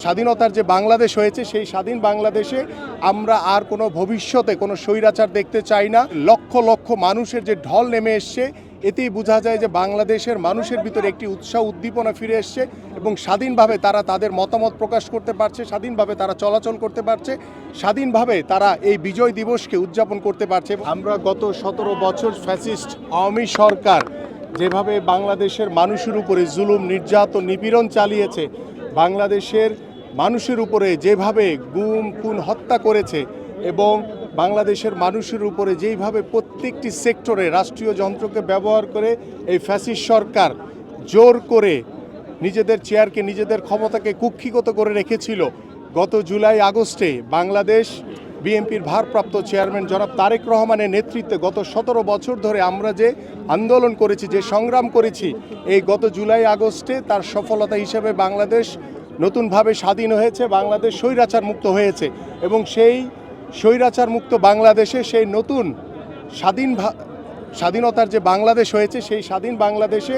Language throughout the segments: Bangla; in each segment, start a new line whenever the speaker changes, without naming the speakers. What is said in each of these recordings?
স্বাধীনতার যে বাংলাদেশ হয়েছে সেই স্বাধীন বাংলাদেশে আমরা আর কোনো ভবিষ্যতে কোনো স্বৈরাচার দেখতে চাই না। লক্ষ লক্ষ মানুষের যে ঢল নেমে এসছে, এতেই বোঝা যায় যে বাংলাদেশের মানুষের ভিতরে একটি উৎসাহ উদ্দীপনা ফিরে এসছে এবং স্বাধীনভাবে তারা তাদের মতামত প্রকাশ করতে পারছে, স্বাধীনভাবে তারা চলাচল করতে পারছে, স্বাধীনভাবে তারা এই বিজয় দিবসকে উদযাপন করতে পারছে। আমরা গত 17 বছর ফ্যাসিস্ট আওয়ামী সরকার যেভাবে বাংলাদেশের মানুষের উপরে জুলুম, নির্যাতন, নিপীড়ন চালিয়েছে, বাংলাদেশের মানুষের উপরে যেভাবে গুম খুন হত্যা করেছে এবং বাংলাদেশের মানুষের উপরে যেইভাবে প্রত্যেকটি সেক্টরে রাষ্ট্রীয় যন্ত্রকে ব্যবহার করে এই ফ্যাসিস্ট সরকার জোর করে নিজেদের চেয়ারকে, নিজেদের ক্ষমতাকে কুক্ষিগত করে রেখেছিল, গত জুলাই আগস্টে বাংলাদেশ বিএনপির ভারপ্রাপ্ত চেয়ারম্যান জনাব তারেক রহমানের নেতৃত্বে গত 17 বছর ধরে আমরা যে আন্দোলন করেছি, যে সংগ্রাম করেছি, এই গত জুলাই আগস্টে তার সফলতা হিসেবে বাংলাদেশ নতুনভাবে স্বাধীন হয়েছে, বাংলাদেশ স্বৈরাচার মুক্ত হয়েছে এবং সেই স্বৈরাচার মুক্ত বাংলাদেশে সেই নতুন স্বাধীনতার যে বাংলাদেশ হয়েছে সেই স্বাধীন বাংলাদেশে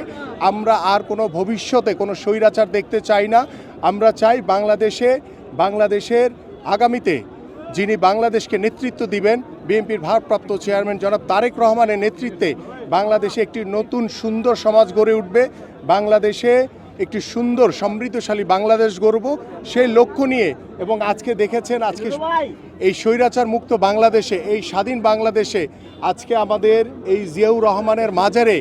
আমরা আর কোনো ভবিষ্যতে কোনো স্বৈরাচার দেখতে চাই না। আমরা চাই বাংলাদেশের আগামীতে যিনি বাংলাদেশকে নেতৃত্ব দিবেন, বিএনপির ভারপ্রাপ্ত চেয়ারম্যান জনাব তারেক রহমানের নেতৃত্বে বাংলাদেশে একটি নতুন সুন্দর সমাজ গড়ে উঠবে, বাংলাদেশে একটি সুন্দর সমৃদ্ধশালী বাংলাদেশ গড়ব, সেই লক্ষ্য নিয়ে। এবং আজকে দেখেছেন, আজকে এই স্বৈরাচার মুক্ত বাংলাদেশে, এই স্বাধীন বাংলাদেশে আজকে আমাদের এই জিয়াউর রহমানের মাজারে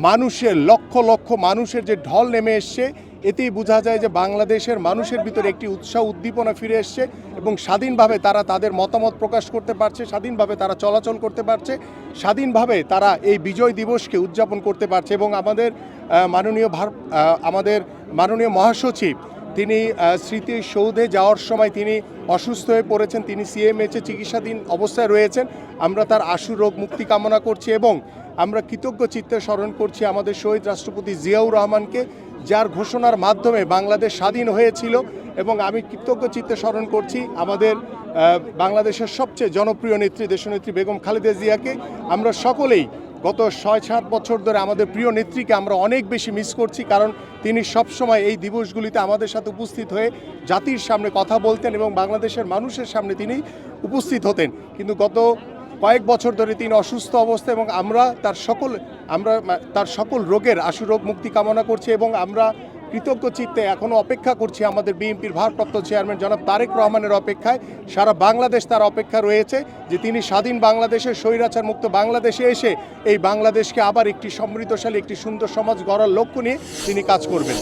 মানুষের লক্ষ লক্ষ মানুষের যে ঢল নেমে এসছে, এতেই বোঝা যায় যে বাংলাদেশের মানুষের ভিতরে একটি উৎসাহ উদ্দীপনা ফিরে এসছে এবং স্বাধীনভাবে তারা তাদের মতামত প্রকাশ করতে পারছে, স্বাধীনভাবে তারা চলাচল করতে পারছে, স্বাধীনভাবে তারা এই বিজয় দিবসকে উদযাপন করতে পারছে। এবং আমাদের মাননীয় মহাসচিব তিনি স্মৃতিসৌধে যাওয়ার সময় তিনি অসুস্থ হয়ে পড়েছেন, তিনি সিএমএইচে চিকিৎসাধীন অবস্থায় রয়েছেন। আমরা তার আশু রোগ মুক্তি কামনা করছি এবং আমরা কৃতজ্ঞ চিত্তে স্মরণ করছি আমাদের শহীদ রাষ্ট্রপতি জিয়াউর রহমানকে, যার ঘোষণার মাধ্যমে বাংলাদেশ স্বাধীন হয়েছিল। এবং আমি কৃতজ্ঞ চিত্তে স্মরণ করছি আমাদের বাংলাদেশের সবচেয়ে জনপ্রিয় নেত্রী দেশনেত্রী বেগম খালেদা জিয়াকে। আমরা সকলেই গত 6-7 বছর ধরে আমাদের প্রিয় নেত্রীকে আমরা অনেক বেশি মিস করছি, কারণ তিনি সবসময় এই দিবসগুলিতে আমাদের সাথে উপস্থিত হয়ে জাতির সামনে কথা বলতেন এবং বাংলাদেশের মানুষের সামনে তিনি উপস্থিত হতেন। কিন্তু গত কয়েক বছর ধরে তিনি অসুস্থ অবস্থা এবং আমরা তার সকল রোগের আশু রোগ মুক্তি কামনা করছি এবং আমরা কৃতজ্ঞ চিত্তে এখনও অপেক্ষা করছি আমাদের বিএনপির ভারপ্রাপ্ত চেয়ারম্যান জনাব তারেক রহমানের অপেক্ষায়। সারা বাংলাদেশ তার অপেক্ষা রয়েছে যে তিনি স্বাধীন বাংলাদেশে, স্বৈরাচার মুক্ত বাংলাদেশে এসে এই বাংলাদেশকে আবার একটি সমৃদ্ধশালী, একটি সুন্দর সমাজ গড়ার লক্ষ্য নিয়ে তিনি কাজ করবেন।